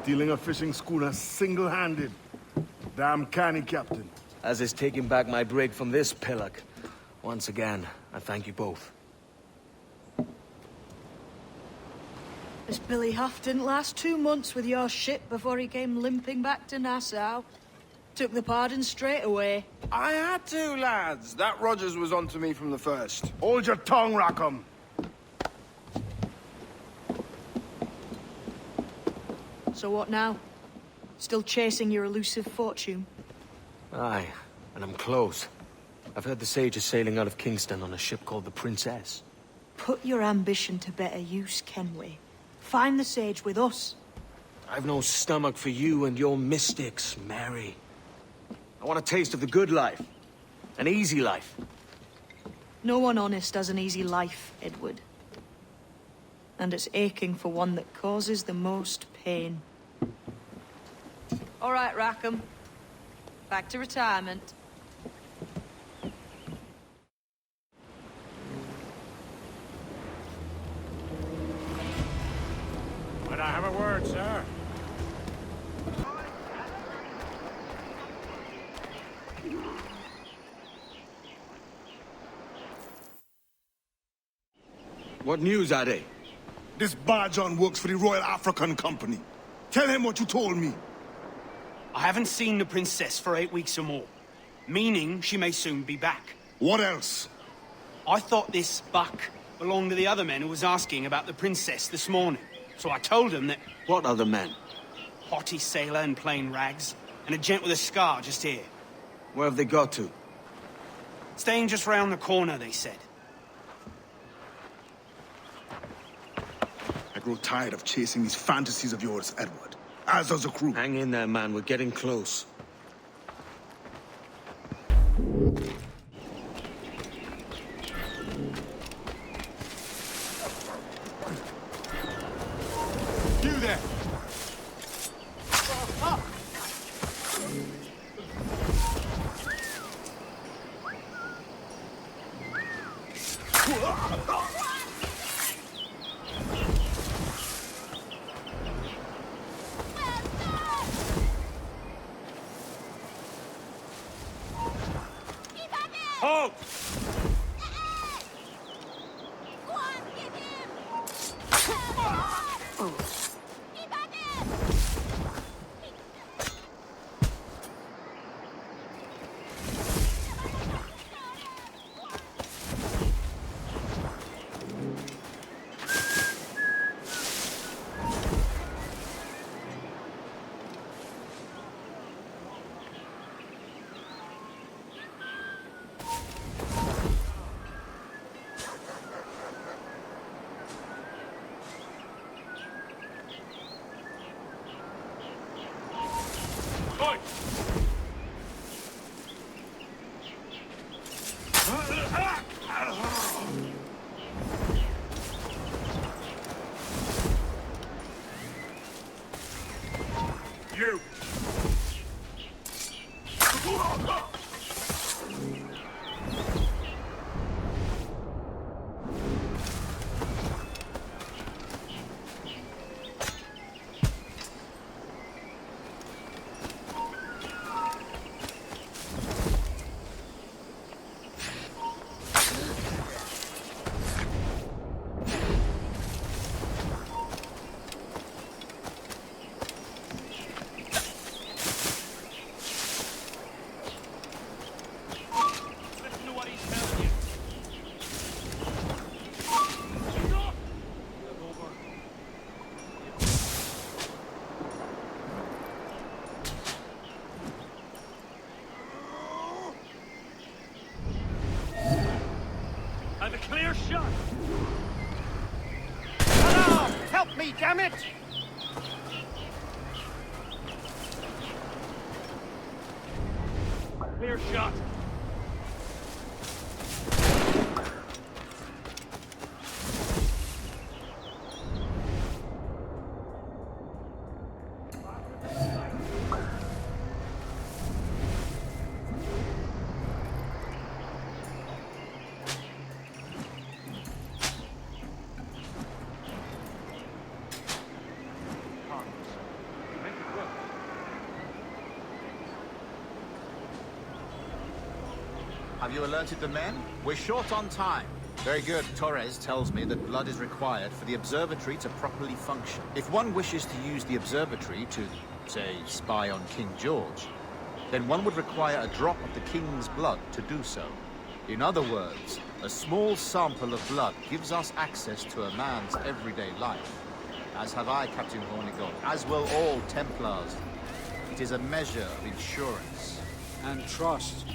Stealing a fishing schooner single-handed. Damn canny, Captain. As is taking back my brig from this pillock. Once again, I thank you both. This Billy Huff didn't last 2 months with your ship before he came limping back to Nassau. Took the pardon straight away. I had to, lads. That Rogers was on to me from the first. Hold your tongue, Rackham. So what now? Still chasing your elusive fortune? Aye, and I'm close. I've heard the Sage is sailing out of Kingston on a ship called the Princess. Put your ambition to better use, Kenway. Find the Sage with us. I've no stomach for you and your mystics, Mary. I want a taste of the good life. An easy life. No one honest has an easy life, Edward. And it's aching for one that causes the most pain. All right, Rackham. Back to retirement. Might I have a word, sir? What news are they? This Barjon works for the Royal African Company. Tell him what you told me. I haven't seen the princess for 8 weeks or more, meaning she may soon be back. What else? I thought this buck belonged to the other men who was asking about the princess this morning. So I told him that... What other men? Haughty sailor in plain rags, and a gent with a scar just here. Where have they got to? Staying just round the corner, they said. I grow tired of chasing these fantasies of yours, Edward. As does the crew. Hang in there, man. We're getting close. You there! Halt! You! Have a clear shot! Hello! Help me, damn it! Clear shot! Have you alerted the men? We're short on time. Very good. Torres tells me that blood is required for the observatory to properly function. If one wishes to use the observatory to, say, spy on King George, then one would require a drop of the King's blood to do so. In other words, a small sample of blood gives us access to a man's everyday life. As have I, Captain Hornigold, as will all Templars. It is a measure of insurance. And trust.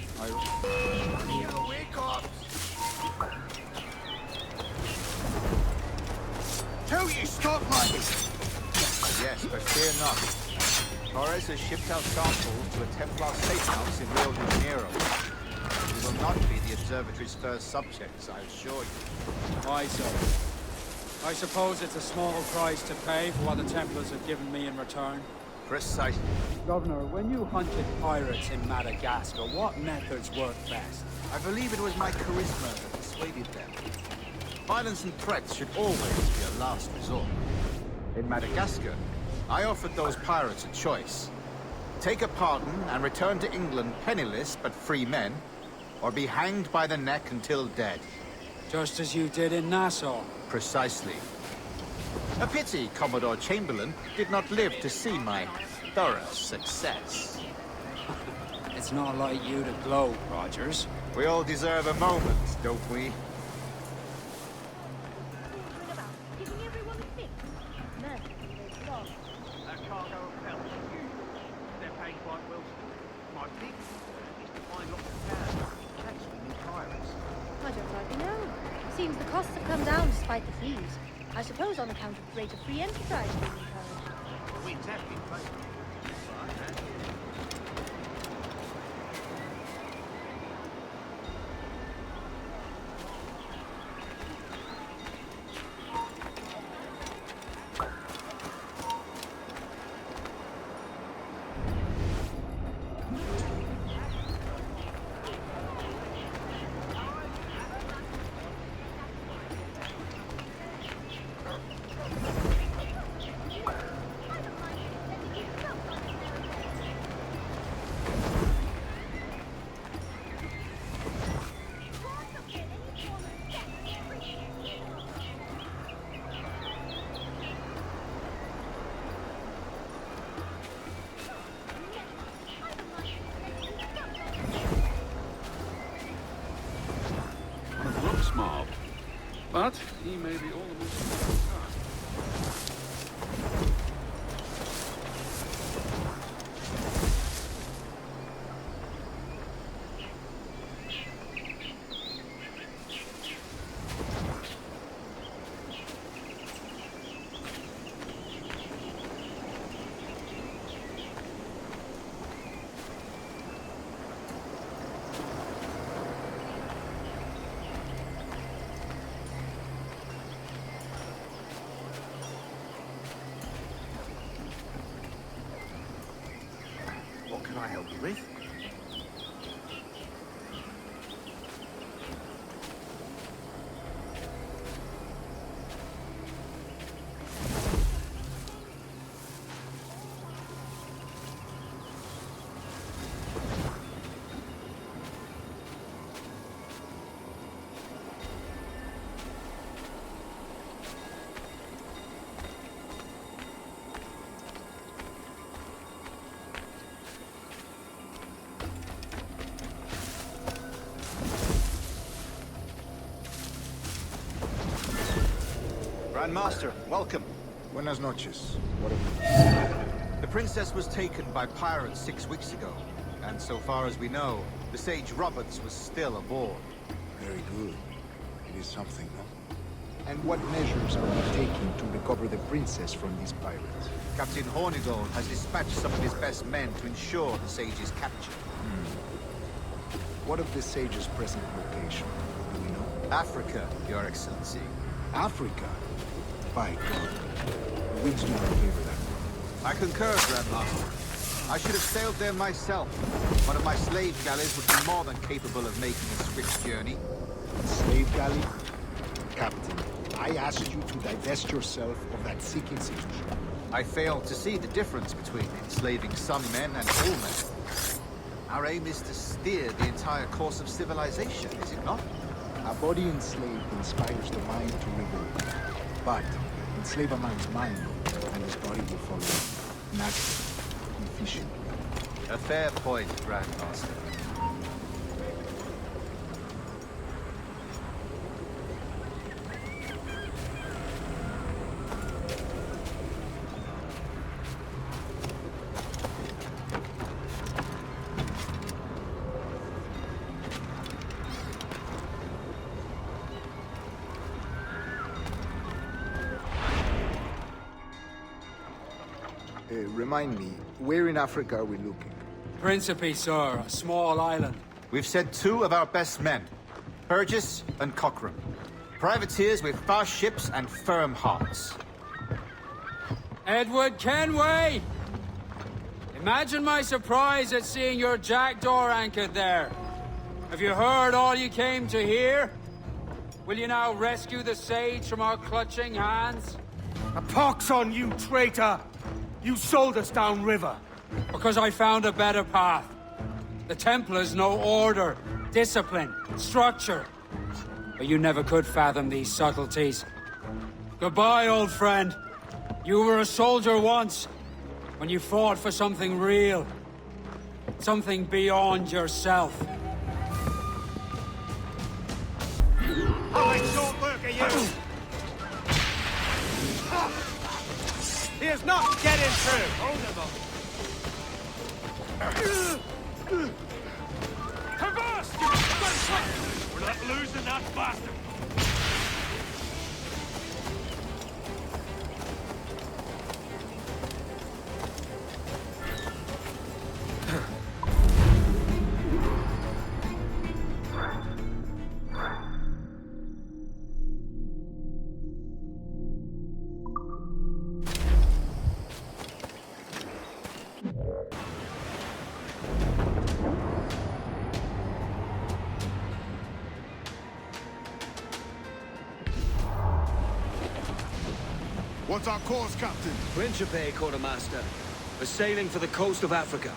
Tell you stop, mate! Yes, but fear not. Torres has shipped out samples to a Templar safe house in Rio de Janeiro. We will not be the observatory's first subjects, I assure you. Why so? I suppose it's a small price to pay for what the Templars have given me in return. Precisely. Governor, when you hunted pirates in Madagascar, what methods worked best? I believe it was my charisma that persuaded them. Violence and threats should always be a last resort. In Madagascar, I offered those pirates a choice. Take a pardon and return to England penniless but free men, or be hanged by the neck until dead. Just as you did in Nassau. Precisely. A pity Commodore Chamberlain did not live to see my thorough success. It's not like you to gloat, Rogers. We all deserve a moment, don't we? That cargo of pelts is huge. They're paid quite well. My big concern is to find lots of cars. That's for new pirates. I don't rightly know. Seems the costs have come down despite the fees. I suppose on account of the rate of free enterprise being encouraged. Winds have been favourable. Mob. But he may be all the more successful. What can I help you with? Grandmaster, welcome. Buenas noches. What have you... The princess was taken by pirates 6 weeks ago, and so far as we know, the Sage Roberts was still aboard. Very good. It is something, no? And what measures are you taking to recover the princess from these pirates? Captain Hornigold has dispatched some of his best men to ensure the Sage's capture. What of the Sage's present location? Do we know? Africa, Your Excellency. Africa? By God. The winds do not favor that. I concur, Grandmaster. I should have sailed there myself. One of my slave galleys would be more than capable of making a swift journey. Slave galley? Captain, I asked you to divest yourself of that sick institution. I failed to see the difference between enslaving some men and all men. Our aim is to steer the entire course of civilization, is it not? A body enslaved inspires the mind to revolt. But enslave a man's mind, and his body will follow. Naturally, efficiently. A fair point, Grandmaster. Remind me, where in Africa are we looking? Principe, sir, a small island. We've sent 2 of our best men, Burgess and Cochrane. Privateers with fast ships and firm hearts. Edward Kenway! Imagine my surprise at seeing your jackdaw anchored there. Have you heard all you came to hear? Will you now rescue the sage from our clutching hands? A pox on you, traitor! You sold us downriver. Because I found a better path. The Templars know order, discipline, structure. But you never could fathom these subtleties. Goodbye, old friend. You were a soldier once, when you fought for something real. Something beyond yourself. I'll make short work of you! Here's not getting through! Hold him up! Reverse! We're not losing that bastard! What's our course, Captain? Principe, Quartermaster. We're sailing for the coast of Africa.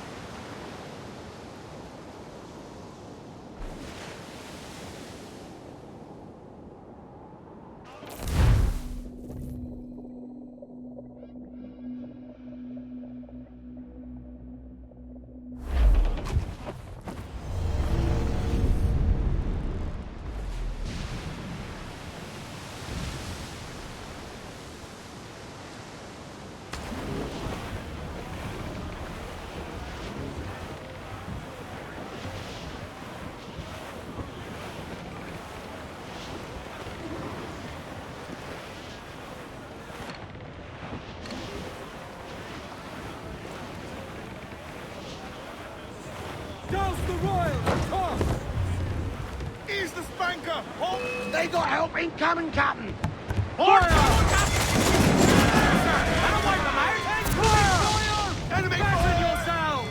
Douse the royals! Toss! Ease the spanker! Hold! They got help incoming, Captain! Fire! Enemy fire! Yourselves!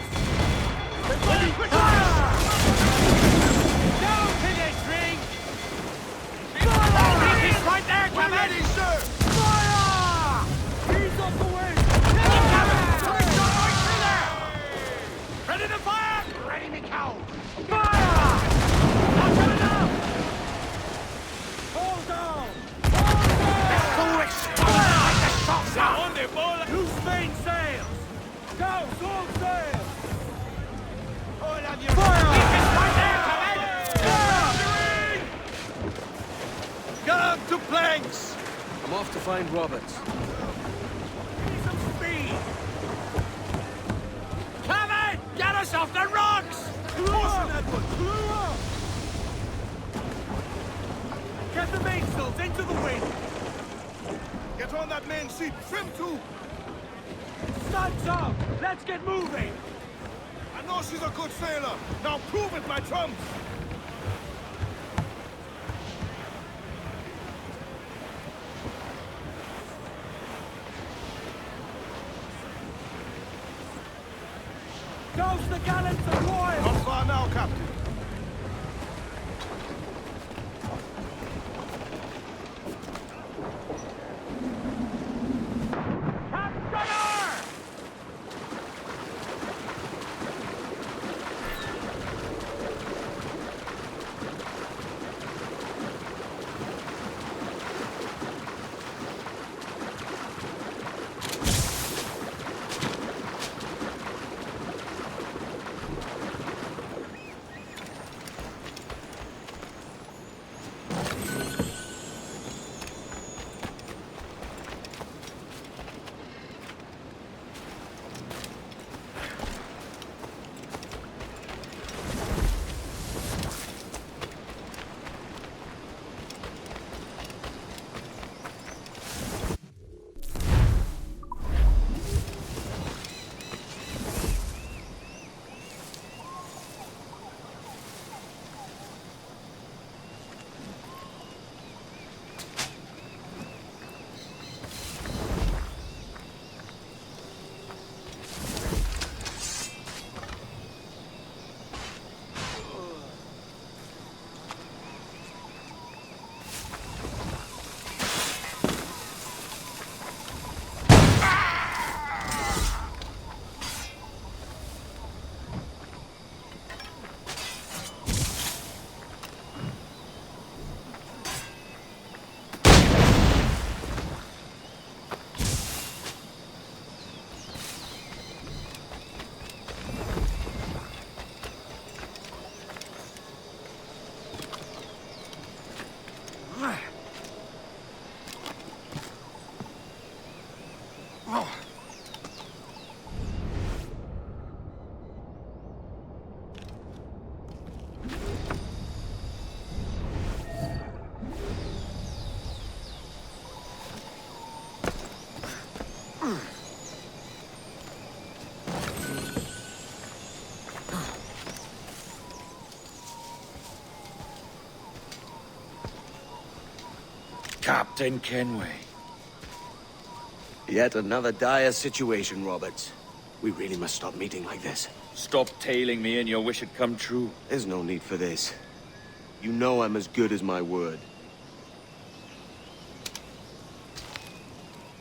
Fire! Down to this ring! Fire! He's right there, We're Captain! ready, sir! Fire! Ease off the way! Ready to fire! Ready, me cow! Fire! Not coming up! Hold down! Loose main sails! Douse all sails! Fire! Right there, Captain! Guard to planks! I'm off to find Roberts. Need some speed! Captain! Get us off the rocks! Clear! Edward! Clear! Get the mainsails into the wind! Get on that main sheet! Trim to! Sun's up! Let's get moving! I know she's a good sailor! Now prove it, my trumps! Douse the gallants and royals! How far now, Captain? Captain Kenway. Yet another dire situation, Roberts. We really must stop meeting like this. Stop tailing me and your wish had come true. There's no need for this. You know I'm as good as my word.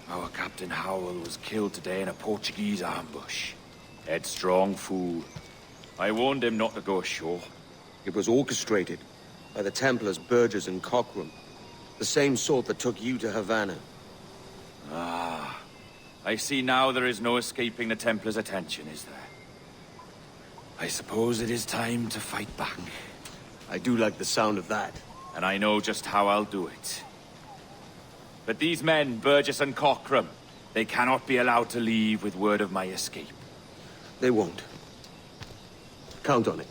Our Captain Howell was killed today in a Portuguese ambush. Headstrong fool. I warned him not to go ashore. It was orchestrated by the Templars Burgess and Cockram. The same sort that took you to Havana. Ah. I see now there is no escaping the Templars' attention, is there? I suppose it is time to fight back. I do like the sound of that. And I know just how I'll do it. But these men, Burgess and Cockram, they cannot be allowed to leave with word of my escape. They won't. Count on it.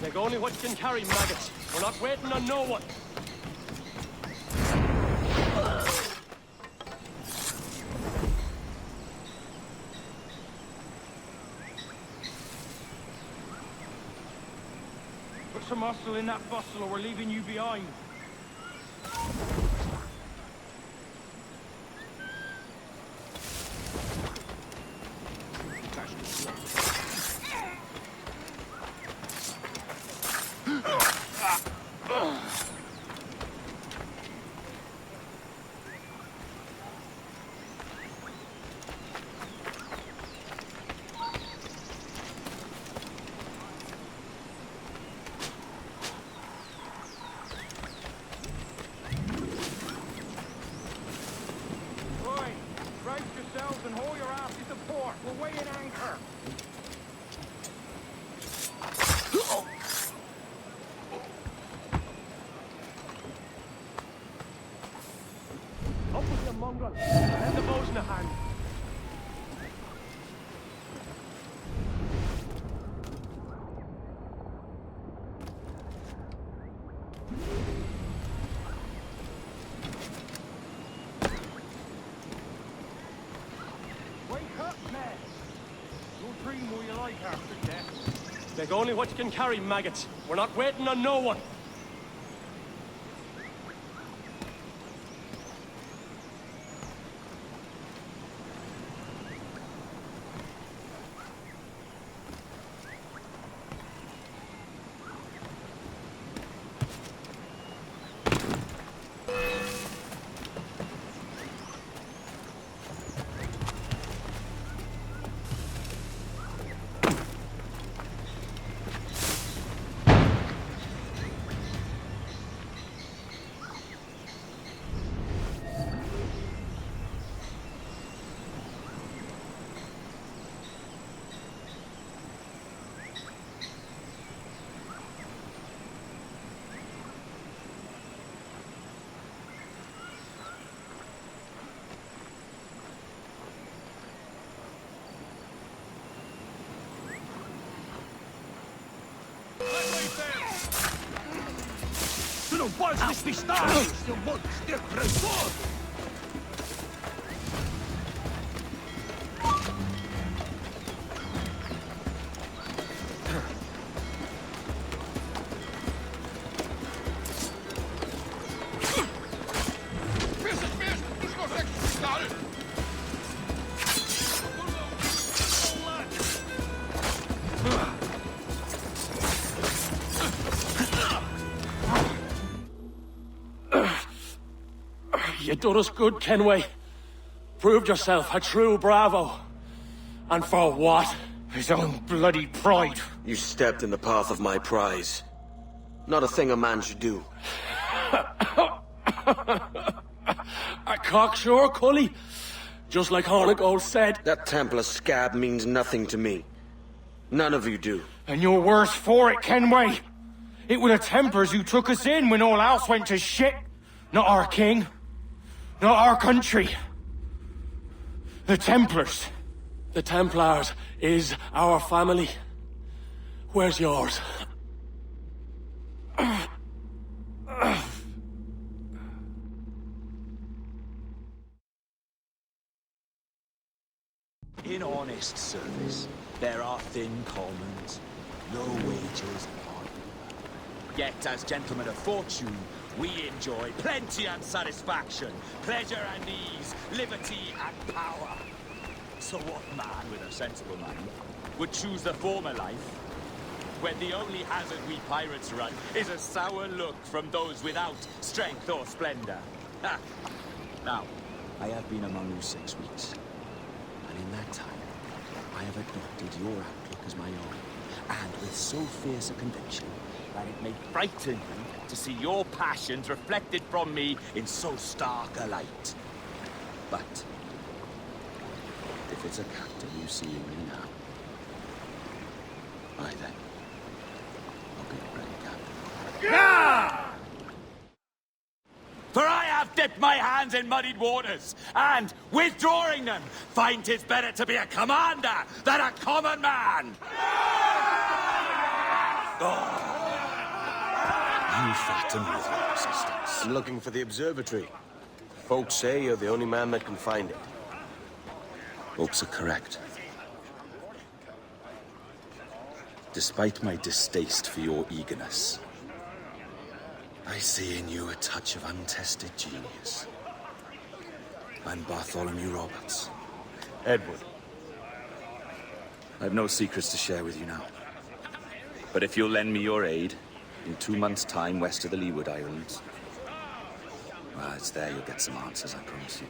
Take only what you can carry, maggots. We're not waiting on no one. Put some muscle in that bustle or we're leaving you behind. And haul your asses to port. We're weighing anchor. Up with your mongrel. Let the bows in the hand. Take only what you can carry, maggots. We're not waiting on no one. Tu não podes despistar, seu monte de transbordo! You done us good, Kenway. Proved yourself a true bravo. And for what? His own bloody pride. You stepped in the path of my prize. Not a thing a man should do. A cocksure, Cully. Just like Hornigold said. That Templar scab means nothing to me. None of you do. And you're worse for it, Kenway. It were the Templars who took us in when all else went to shit. Not our king. Not our country. The Templars. The Templars is our family. Where's yours? In honest service, there are thin commons, low wages, Yet, as gentlemen of fortune, we enjoy plenty and satisfaction, pleasure and ease, liberty and power. So what man with a sensible mind would choose the former life, when the only hazard we pirates run is a sour look from those without strength or splendor? Ha! Now, I have been among you 6 weeks, and in that time, I have adopted your outlook as my own, and with so fierce a conviction that it may frighten you to see your passions reflected from me in so stark a light. But if it's a captain you see in me now, why then, I'll be a brave captain. Yeah! For I have dipped my hands in muddied waters, and, withdrawing them, find 'tis better to be a commander than a common man! Oh. You fat and worthless resistance. I'm looking for the observatory. Folks say you're the only man that can find it. Folks are correct. Despite my distaste for your eagerness, I see in you a touch of untested genius. I'm Bartholomew Roberts. Edward. I've no secrets to share with you now. But if you'll lend me your aid, in 2 months' time west of the Leeward Islands, well, it's there you'll get some answers, I promise you.